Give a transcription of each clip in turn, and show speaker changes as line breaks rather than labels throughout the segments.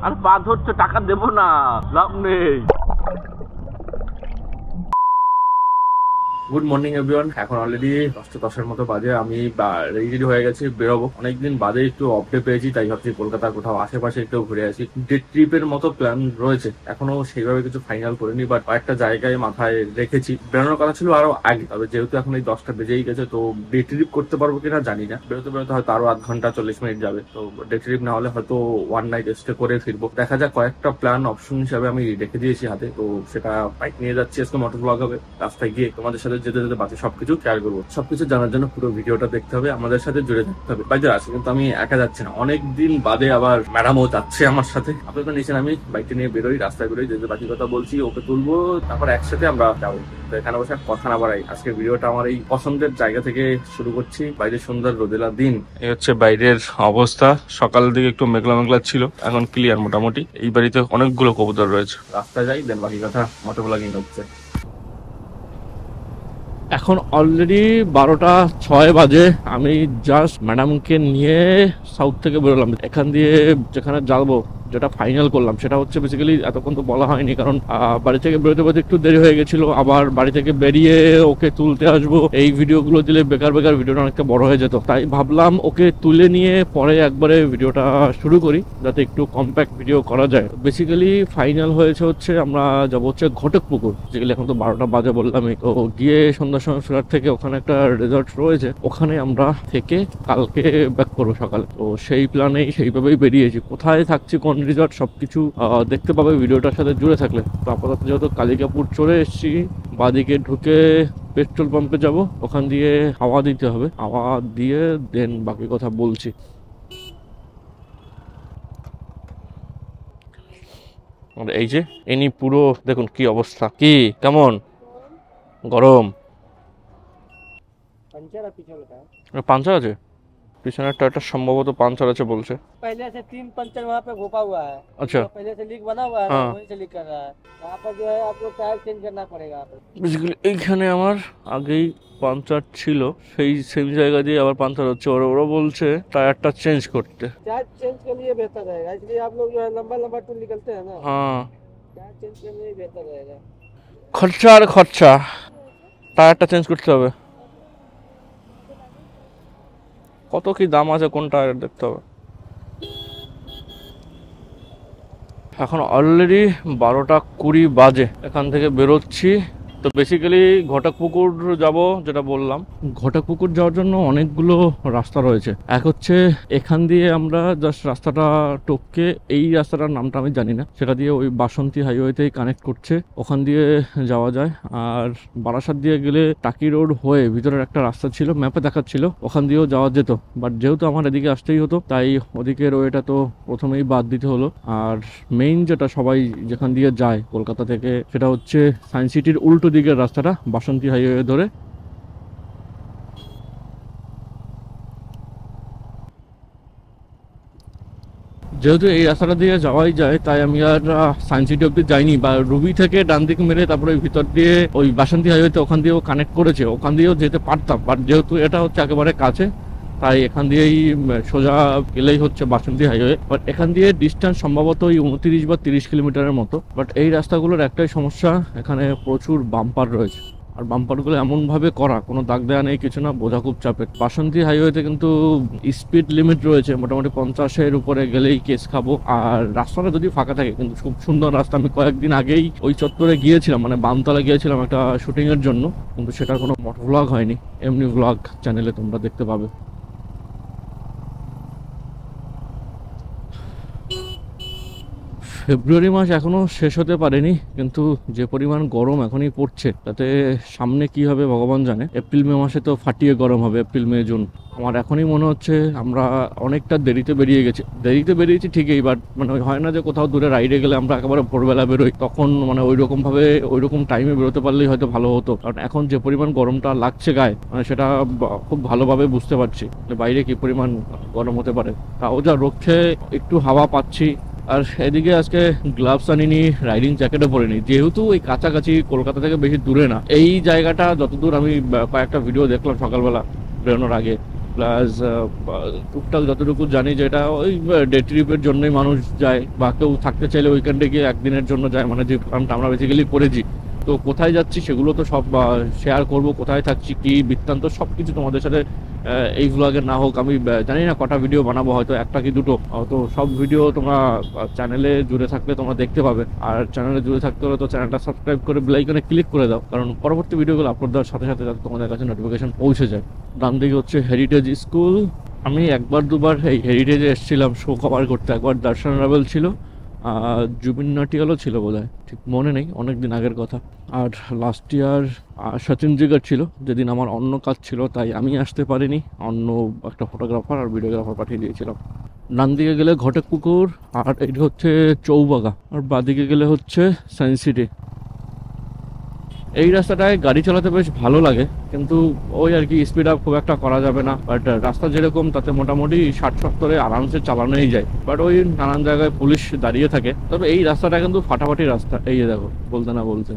আর পা ধরছো, টাকা দেবো না, লাভ নেই। Good morning everyone. এখন অলরেডি 10:10 মতো বাজে। আমি রেডি হয়ে গেছি, বেরোবো। অনেকদিন বাদে একটু অফডে পেয়েছি, তাই ভাবছি কলকাতার কোথাও আশেপাশে একটু ঘুরে আসি। ডে ট্রিপের মতো প্ল্যান রয়েছে, এখনো সেইভাবে কিছু ফাইনাল করিনি, বাট কয়েকটা জায়গায় মাথায় রেখেছি। বেরোনোর কথা ছিল আরো আগে, তবে যেহেতু এখন এই 10টা বেজেই গেছে, তো ডে ট্রিপ করতে পারবো কিনা জানি না। বেরোতে বেরোতে হয়তো আরো আধ ঘন্টা 40 মিনিট যাবে। তো ডে ট্রিপ না হলে হয়তো ওয়ান নাইট স্টে করে ফিরবো। দেখা যাক, কয়েকটা প্ল্যান অপশন হিসাবে আমি রেখে দিয়েছি হাতে। তো সেটা বাইক নিয়ে যাচ্ছি, আজকে মোটর ব্লগ হবে। রাস্তায় গিয়ে তোমাদের সাথে যেতে যেতে বাকি সবকিছু শেয়ার করবো। সবকিছু জানার জন্য পুরো ভিডিওটা দেখতে হবে, আমাদের সাথে জুড়ে থাকতে হবে। বাইরে আছে কিন্তু আমি একা যাচ্ছি না, অনেকদিন বাদে আবার ম্যাডামও যাচ্ছে আমার সাথে। আপনাদের নিচে আমি বাইকটা নিয়ে বেরোই, রাস্তায় বেরোই, যে বাকি কথা বলছি ওকে তুলবো, তারপর একসাথে আমরা যাবো। তো এখানে বসে কথা না বাড়াই, আজকে ভিডিওটা আমার এই পছন্দের জায়গা থেকে শুরু করছি। বাইরে সুন্দর রোদেলা দিন। এই হচ্ছে বাইরের অবস্থা। সকালের দিকে একটু মেঘলা মেঘলা ছিল, এখন ক্লিয়ার মোটামুটি। এই বাড়িতে অনেকগুলো কবুতর রয়েছে। রাস্তায় যাই, দেন বাকি কথা মোটর ব্লগিং হচ্ছে। এখন অলরেডি 12:06 বাজে। আমি জাস্ট ম্যাডামকে নিয়ে সাউথ থেকে বেরোলাম। এখান দিয়ে যেখানে যাবো, যেটা ফাইনাল করলাম, সেটা হচ্ছে বেসিক্যালি এতক্ষণ তো বলা হয়নি, কারণ বাড়ি থেকে বেরোতে বেরোতে একটু দেরি হয়ে গেছিল। আবার বাড়ি থেকে বেরিয়ে ওকে তুলতে আসবো, এই ভিডিওগুলো দিলে বেকার বেকার ভিডিওটা অনেকটা বড় হয়ে যেত। তাই ভাবলাম ওকে তুলে নিয়ে পরে একবারে ভিডিওটা শুরু করি, যাতে একটু কম্প্যাক্ট ভিডিও করা যায়। বেসিক্যালি ফাইনাল হয়েছে হচ্ছে আমরা যাবো হচ্ছে ঘটকপুকুর। যেগুলি এখন তো 12টা বাজে বললামই। তো গিয়ে সন্ধ্যার সময় ফেরার থেকে ওখানে একটা রিসর্ট রয়েছে, ওখানে আমরা থেকে কালকে ব্যাক করবো সকালে। তো সেই প্ল্যানেই সেইভাবেই বেরিয়েছি। কোথায় থাকছি, কোন রিসর্ট, সবকিছু দেখতে পাবে ভিডিওটার সাথে জুড়ে থাকলে। তো আপাতত যেহেতু কালিকাপুর চলে এসেছি, বাদিকে ঢুকে পেট্রোল পাম্পে যাব, ওখান দিয়ে হাওয়া দিতে হবে, হাওয়া দিয়ে দেন বাকি কথা বলছি। এই যে এনি পুরো দেখুন কি অবস্থা, কি কেমন গরম। পাঞ্চার আছে পিছনের টায়ারটা, সম্ভবত পাঞ্চার আছে বলছে।
पहले से 3 पंचर वहाँ पे घोपा हुआ है।
अच्छा,
तो पहले से लीक बना हुआ है,
हाँ।
वहीं से लीक कर रहा है। यहाँ पर जो है आपको टायर चेंज करना पड़ेगा।
বেসিক্যালি এইখানে আমার আগেই পাঞ্চার ছিল, সেই সেম জায়গা দিয়ে আবার পাঞ্চার হচ্ছে। ওরা বলছে টায়ারটা চেঞ্জ করতে।
टायर चेंज के लिए बेहतर रहेगा, इसलिए आप लोग जो है लंबा लंबा टूर निकलते हैं ना,
হ্যাঁ,
टायर चेंज करने में बेहतर रहेगा।
খরচা আর খরচা, টায়ারটা চেঞ্জ করতে হবে। কত কি দাম আছে কোন টায়ার দেখতে হবে। এখন অলরেডি 12:20 বাজে, এখান থেকে বেরোচ্ছি। তো বেসিক্যালি ঘটকপুকুর যাব, যেটা বললাম। ঘটকপুকুর যাওয়ার জন্য অনেকগুলো রাস্তা রয়েছে। এক হচ্ছে এখান দিয়ে আমরা জাস্ট রাস্তাটা টপকে, এই রাস্তাটার নামটা আমি জানি না, সেটা দিয়ে ওই বাসন্তী হাইওয়েতেই কানেক্ট করছে, ওখান দিয়ে যাওয়া যায়। আর বারাসাত দিয়ে গেলে টাকি রোড হয়ে ভিতরের একটা রাস্তা ছিল, ম্যাপে দেখাচ্ছিল, ওখান দিয়েও যাওয়া যেত। বাট যেহেতু আমার এদিকে আসতেই হতো, তাই ওদিকের ওয়েটা তো প্রথমেই বাদ দিতে হলো। আর মেইন যেটা সবাই যেখান দিয়ে যায় কলকাতা থেকে, সেটা হচ্ছে সায়েন্স সিটির উল্টো দিকের রাস্তাটা, বাসন্তী হাইওয়ে ধরে। যেহেতু এই রাস্তাটা দিয়ে যাওয়াই যায়, তাই আমি আর সায়েন্স সিটি অব্দি যাইনি, বা রুবি থেকে ডান দিকে মেরে তারপরে ভিতর দিয়ে ওই বাসন্তী হাইওয়েতে ওখান দিয়েও কানেক্ট করেছে, ওখান দিয়েও যেতে পারতাম। বাট যেহেতু এটা হচ্ছে একেবারে কাছে, তাই এখান দিয়েই সোজা গেলেই হচ্ছে বাসন্তী হাইওয়ে। বাট এখান দিয়ে ডিস্টেন্স সম্ভবত ওই 29 বা 30 কিলোমিটারের মতো। বাট এই রাস্তাগুলোর একটাই সমস্যা, এখানে প্রচুর বাম্পার রয়েছে। আর বাম্পারগুলো এমনভাবে করা, কোনো দাগ দেওয়া নেই, কিছু না, বোঝা খুব চাপের। বাসন্তী হাইওয়েতে কিন্তু স্পিড লিমিট রয়েছে, মোটামুটি 50-এর উপরে গেলেই কেস খাবো। আর রাস্তাটা যদি ফাঁকা থাকে, কিন্তু খুব সুন্দর রাস্তা। আমি কয়েকদিন আগেই ওই চত্বরে গিয়েছিলাম, মানে বামতলা গিয়েছিলাম একটা শুটিংয়ের জন্য, কিন্তু সেটা কোনো মোটর ব্লগ হয়নি, এমনি ব্লগ চ্যানেলে তোমরা দেখতে পাবে। ফেব্রুয়ারি মাস এখনো শেষ হতে পারেনি, কিন্তু যে পরিমাণ গরম এখনই পড়ছে, তাতে সামনে কি হবে ভগবান জানে। এপ্রিল মে মাসে তো ফাটিয়ে গরম হবে, এপ্রিল মে জুন। আমার এখনই মনে হচ্ছে আমরা অনেকটা দেরিতে বেরিয়েছি ঠিকই, বাট মানে হয় না যে কোথাও দূরে রাইডে গেলে আমরা একেবারে ভোরবেলা বেরোই, তখন মানে ওই রকম টাইমে বেরোতে পারলেই হয়তো ভালো হতো। কারণ এখন যে পরিমাণ গরমটা লাগছে গায়ে, মানে সেটা খুব ভালোভাবে বুঝতে পারছি বাইরে কি পরিমাণ গরম হতে পারে। তাও যা রক্ষে একটু হাওয়া পাচ্ছি। আর এদিকে আজকে গ্লাভস আনিনি, রাইডিং জ্যাকেটও পরিনি, যেহেতু এই কাছাকাছি, কলকাতা থেকে বেশি দূরে না এই জায়গাটা। যতদূর আমি কয়েকটা ভিডিও দেখলাম সকালবেলা বেরোনোর আগে, প্লাস টুকটাক যতটুকু জানি যে এটা ওই ডে ট্রিপের জন্যই মানুষ যায়, বা কেউ থাকতে চাইলে উইকেন্ডে গিয়ে একদিনের জন্য যায়, মানে যে প্ল্যানটা আমরা বেসিক্যালি করেছি। তো কোথায় যাচ্ছি সেগুলো তো সব শেয়ার করব, কোথায় থাকছি কি বৃত্তান্ত সব কিছু তোমাদের সাথে এই ভ্লগে না হোক আমি জানি না কটা ভিডিও বানাবো, হয়তো একটা কি দুটো। তো সব ভিডিও তোমরা চ্যানেলে জুড়ে থাকলে তোমরা দেখতে পাবে, আর চ্যানেলে জুড়ে থাকতে হলে তো চ্যানেলটা সাবস্ক্রাইব করে বেল আইকনে ক্লিক করে দাও, কারণ পরবর্তী ভিডিওগুলো আপলোড দেওয়ার সাথে সাথে যাতে তোমাদের কাছে নোটিফিকেশন পৌঁছে যায়। ডান দিকে হচ্ছে হেরিটেজ স্কুল। আমি একবার দুবার এই হেরিটেজে এসেছিলাম শো কভার করতে, একবার দর্শন রাভেল ছিল, জুবিন নটিয়ালও ছিল বোধহয়, ঠিক মনে নেই, অনেক দিন আগের কথা। আর লাস্ট ইয়ার সচিন জিগার ছিল, যেদিন আমার অন্য কাজ ছিল তাই আমি আসতে পারিনি, অন্য একটা ফটোগ্রাফার আর ভিডিওগ্রাফার পাঠিয়ে দিয়েছিলাম। ডান দিকে গেলে ঘটকপুকুর, আর এটা হচ্ছে চৌবাগা, আর বাদিকে গেলে হচ্ছে সায়েন্স সিটি। এই রাস্তাটায় গাড়ি চালাতে বেশ ভালো লাগে, কিন্তু ওই আর কি স্পিড আপ খুব একটা করা যাবে না, বাট রাস্তা যেরকম তাতে মোটামুটি 60-70 আরামসে চালানোই যায়। বাট ওই নানান জায়গায় পুলিশ দাঁড়িয়ে থাকে। তবে এই রাস্তাটা কিন্তু ফাটাফাটি রাস্তা, এই যে দেখো বলতে না বলতে।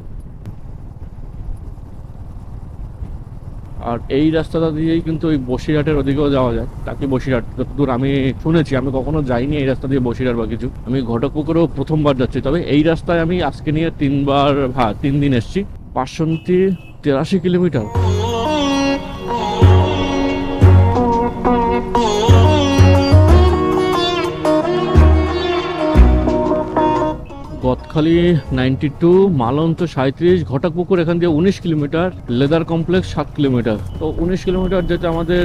আর এই রাস্তাটা দিয়েই কিন্তু ওই বসিরহাটের ওদিকেও যাওয়া যায়, তাকে বসিরহাট যতদূর আমি শুনেছি, আমি কখনো যাইনি এই রাস্তা দিয়ে বসিরহাট বা কিছু। আমি ঘটকপুকুরেও প্রথমবার যাচ্ছি, তবে এই রাস্তায় আমি আজকে নিয়ে 3 দিন এসেছি। 583 কিলোমিটার। গদখালি 92, মালন্ত 37, ঘটকপুকুর এখান দিয়ে 19 কিলোমিটার, লেদার কমপ্লেক্স 7 কিলোমিটার। তো 19 কিলোমিটার যেতে আমাদের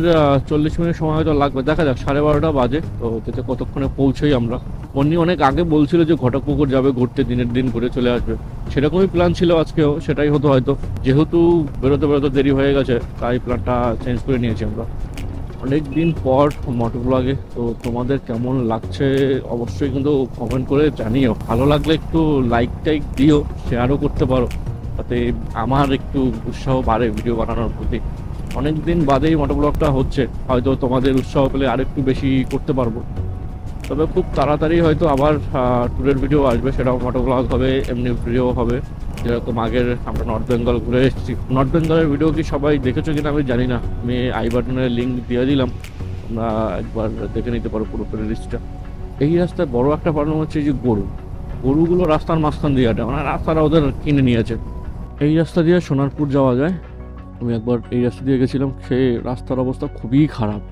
40 মিনিট সময় হয়তো লাগবে, দেখা যাক। 12:30 বাজে, তো যেতে কতক্ষণে পৌঁছই আমরা। উনি অনেক আগে বলছিল যে ঘটকপুকুর যাবে ঘুরতে, দিনের দিন ঘুরে চলে আসবে, সেরকমই প্ল্যান ছিল আজকেও, সেটাই হতো হয়তো। যেহেতু বেরোতে বেরোতে দেরি হয়ে গেছে তাই প্ল্যানটা চেঞ্জ করে নিয়েছি আমরা। অনেক দিন পর মোটো ব্লগে, তো তোমাদের কেমন লাগছে অবশ্যই কিন্তু কমেন্ট করে জানিও। ভালো লাগলে একটু লাইক টাইক দিও, শেয়ারও করতে পারো, তাতে আমার একটু উৎসাহ বাড়ে ভিডিও বানানোর প্রতি। অনেক দিন বাদেই মোটো ব্লগটা হচ্ছে, হয়তো তোমাদের উৎসাহ পেলে আরেকটু বেশি করতে পারবো। তবে খুব তাড়াতাড়ি হয়তো আবার ট্যুরের ভিডিও আসবে, সেটাও মোটো ব্লগ হবে, এমনি ভিডিও হবে। যেরকম আগের আমরা নর্থ বেঙ্গল ঘুরে এসেছি, নর্থ বেঙ্গলের ভিডিও কি সবাই দেখেছো কিনা আমি জানি না, আমি আই বাটনের লিঙ্ক দিয়ে দিলাম, তোমরা একবার দেখে নিতে পারো পুরো লিস্টটা। এই রাস্তায় বড় একটা প্রবলেম হচ্ছে যে গরুগুলো রাস্তার মাঝখান দিয়ে হাঁটে, মানে রাস্তাটা ওদের কিনে নিয়েছে। এই রাস্তা দিয়ে সোনারপুর যাওয়া যায়, আমি একবার এই রাস্তা দিয়ে গেছিলাম, সেই রাস্তার অবস্থা খুবই খারাপ।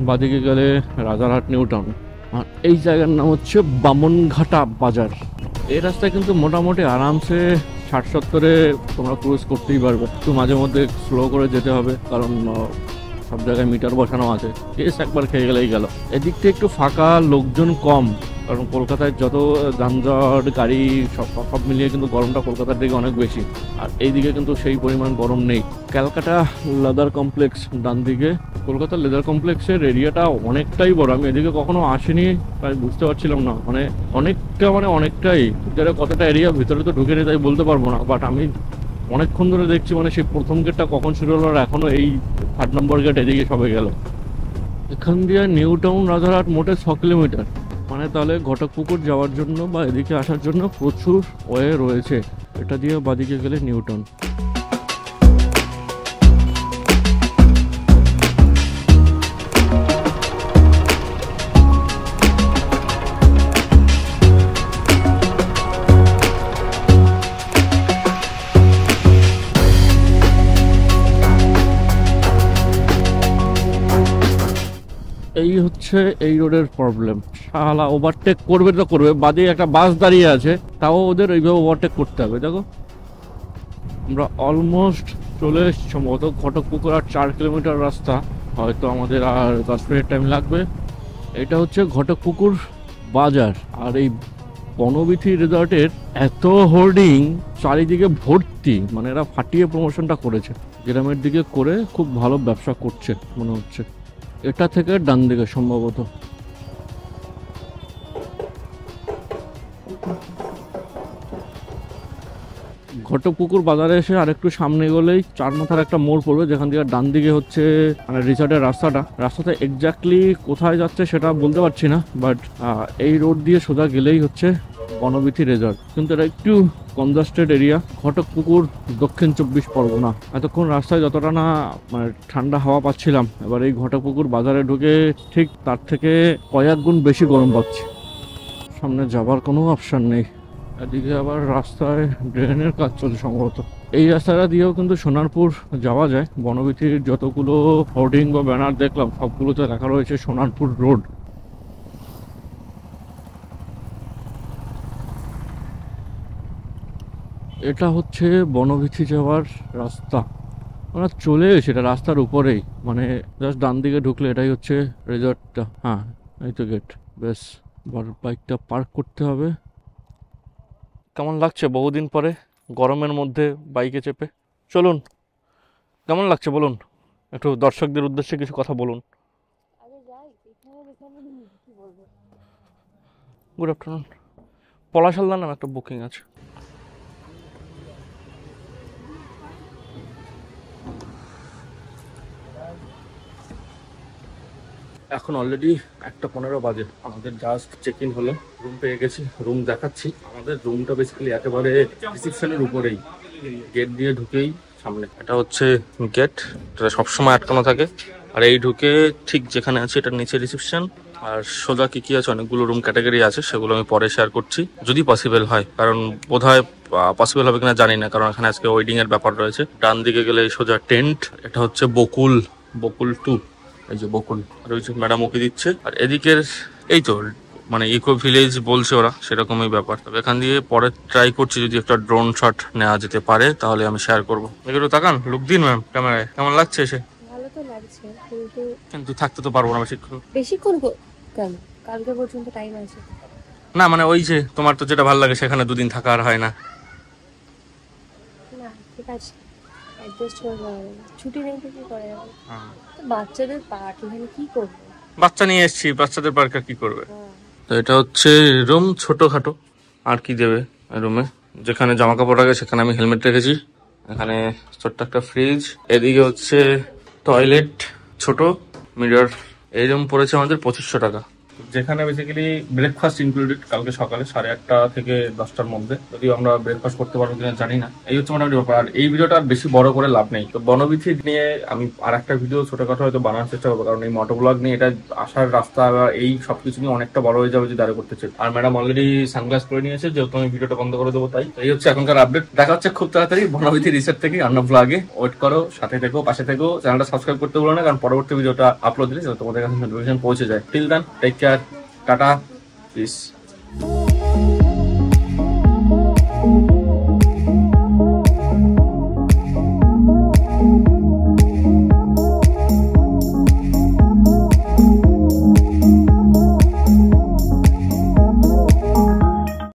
বাদিকে গেলে রাজারহাট নিউ টাউন, আর এই জায়গার নাম হচ্ছে বামনঘাটা বাজার। এই রাস্তায় কিন্তু মোটামুটি আরামসে 60-70-এ তোমরা ক্রুজ করতেই পারবে, একটু মাঝে মধ্যে স্লো করে যেতে হবে, কারণ সব জায়গায় মিটার বসানো আছে, কেস একবার খেয়ে গেলেই গেল। এদিকটা একটু ফাঁকা, লোকজন কম, কারণ কলকাতায় যত যানজট গাড়ি সব মিলিয়ে কিন্তু গরমটা কলকাতার দিকে অনেক বেশি, আর এইদিকে কিন্তু সেই পরিমাণ গরম নেই। ক্যালকাটা লেদার কমপ্লেক্স ডান দিকে। কলকাতার লেদার কমপ্লেক্সের এরিয়াটা অনেকটাই বড়, আমি এদিকে কখনো আসিনি তাই বুঝতে পারছিলাম না, মানে অনেকটাই যারা কতটা এরিয়া ভিতরে তো ঢুকে নেই তাই বলতে পারবো না, বাট আমি অনেকক্ষণ ধরে দেখছি, মানে সেই প্রথম গেটটা কখন শুরু হলো আর এখনো এই 3 নম্বর গেট এদিকে সবে গেল। এখান দিয়ে নিউ টাউন রাজারহাট মোটে 6 কিলোমিটার, মানে তাহলে ঘটকপুকুর যাওয়ার জন্য বা এদিকে আসার জন্য প্রচুর ওয়ে রয়েছে। এটা দিয়ে বাদিকে গেলে নিউ টাউন। এই হচ্ছে এই রোডের প্রবলেম, শালা ওভারটেক করবে তো করবে, বাদে একটা বাস দাঁড়িয়ে আছে, তাও ওদের ওইভাবে ওভারটেক করতে হবে। দেখো আমরা অলমোস্ট চলে এসেছি, সম্ভবত ঘটকপুকুর আর 4 কিলোমিটার রাস্তা, হয়তো আমাদের আর 10 মিনিট টাইম লাগবে। এটা হচ্ছে ঘটকপুকুর বাজার, আর এই বনবিথি রিসর্টের এত হোর্ডিং চারিদিকে ভর্তি, মানে এরা ফাটিয়ে প্রমোশনটা করেছে, গ্রামের দিকে করে খুব ভালো ব্যবসা করছে মনে হচ্ছে। এটা থেকে ডান দিকে সম্ভবত। ঘটকপুকুর বাজারে এসে আরেকটু সামনে গেলেই 4 মাথার একটা মোড় পড়বে, যেখান থেকে ডান দিকে হচ্ছে মানে রিসর্টের রাস্তাটা এক্স্যাক্টলি কোথায় যাচ্ছে সেটা বলতে পারছি না, বাট এই রোড দিয়ে সোজা গেলেই হচ্ছে বনবিথি রিসর্ট। কিন্তু এটা একটু কনজাস্টেড এরিয়া। ঘটকপুকুর, দক্ষিণ 24 পরগনা। এতক্ষণ রাস্তায় যতটা না মানে ঠান্ডা হাওয়া পাচ্ছিলাম, এবার এই ঘটকপুকুর বাজারে ঢুকে ঠিক তার থেকে কয়েক গুণ বেশি গরম পাচ্ছি। সামনে যাবার কোনো অপশন নেই। এদিকে আবার রাস্তায় ড্রেনের কাজ চলছে সম্ভবত। এই রাস্তাটা দিয়েও কিন্তু সোনারপুর যাওয়া যায়। বনবিথির যতগুলো হোর্ডিং বা ব্যানার দেখলাম সবগুলোতে লেখা রয়েছে সোনারপুর রোড। এটা হচ্ছে বনবিথি যাওয়ার রাস্তা। আমরা চলে এসেছি, এটা রাস্তার উপরেই, মানে জাস্ট ডান দিকে ঢুকলে এটাই হচ্ছে রিসর্টটা। হ্যাঁ, এই তো গেট। বেশ, বাইকটা পার্ক করতে হবে। কেমন লাগছে বহুদিন পরে গরমের মধ্যে বাইকে চেপে? চলুন, কেমন লাগছে বলুন, একটু দর্শকদের উদ্দেশ্যে কিছু কথা বলুন। Good afternoon. পলাশালদার নামে একটা বুকিং আছে। এখন অলরেডি 1:15 বাজে। আমাদের জাস্ট চেক ইন হলো, রুম পেয়ে গেছি, রুম দেখাচ্ছি। আমাদের রুমটা বেসিক্যালি একেবারে রিসেপশনের উপরেই, গেট দিয়ে ঢুকেই সামনে। এটা হচ্ছে গেট, এটা সবসময় আটকানো থাকে। আর এই ঢুকে ঠিক যেখানে আছে এটার নিচে রিসেপশন। আর সোজা কি আছে, অনেকগুলো রুম ক্যাটাগরি আছে, সেগুলো আমি পরে শেয়ার করছি যদি পসিবল হয়, কারণ বোধহয় পসিবল হবে কিনা জানি না, কারণ এখানে আজকে ওয়েডিং এর ব্যাপার রয়েছে। ডান দিকে গেলে সোজা টেন্ট, এটা হচ্ছে বকুল 2, এই যে বকুল রয়েছে, ম্যাডাম ওকে দিচ্ছে। আর এদিকের এই তো মানে ইকো ভিলেজ বলছে ওরা, সেরকমই ব্যাপার। তবে এখান দিয়ে পরে ট্রাই করছি, যদি একটা ড্রোন শট নেওয়া যেতে পারে তাহলে আমি শেয়ার করবো। একটু তাকান, লুক দিন ম্যাম ক্যামেরায়, কেমন লাগছে এসে?
ভালো তো লাগছে,
কিন্তু থাকতে তো পারবো না বেশিক্ষণ।
বেশিক্ষণ কেন? কালকে পর্যন্ত টাইম আছে।
না মানে ওই যে তোমার তো যেটা ভালো লাগে সেখানে দুদিন থাকা আর হয় না।
না ঠিক আছে, অ্যাডজাস্ট হয়ে যাবে। ছুটি নেই তো কি করা যাবে? বাচ্চাদের পার্ক, এখানে কি করবো?
বাচ্চা নিয়ে এসেছি, বাচ্চাদের পার্কে কি করবে? তো এটা হচ্ছে রুম, ছোটখাটো আর কি দেবে রুমে। যেখানে জামা কাপড় রাখে সেখানে আমি হেলমেট রেখেছি। এখানে ছোট্ট একটা ফ্রিজ, এদিকে হচ্ছে টয়লেট, ছোট মিরর। এই রুম পড়েছে আমাদের 2500 টাকা, যেখানে বেসিক্যালি ব্রেকফাস্ট ইনক্লুডেড কালকে সকালে 8:30 থেকে 10টার মধ্যে। যদিও আমরা ব্রেকফাস্ট করতে পারবো কিনা জানি না। এই হচ্ছে মোটামুটি ব্যাপার। আর এই ভিডিওটা আর বেশি বড় করে লাভ নেই, তো বনবিথি নিয়ে আমি আর একটা ভিডিও ছোটখাটো হয়তো বানানোর চেষ্টা করবো, কারণ এই মোটোব্লগ নিয়ে এটা আসার রাস্তা বা এই সবকিছু নিয়ে অনেকটা বড় হয়ে যাবে যদি আরো করতে চাই। আর ম্যাডাম অলরেডি সানগ্লাস করে নিয়েছে, যেহেতু আমি ভিডিওটা বন্ধ করে দেবো তাই। এই হচ্ছে এখনকার আপডেট। দেখা হচ্ছে খুব তাড়াতাড়ি বনবিথি রিসেট থেকে অন্য ব্লগে। ওয়েট করো, সাথে থেকো, পাশে থেকো, চ্যানেলটা সাবস্ক্রাইব করতে বলো না, কারণ পরবর্তী ভিডিওটা আপলোড দিলে তোমাদের কাছে নোটিফিকেশন পৌঁছে যায়। Till then, take care, tata, piece.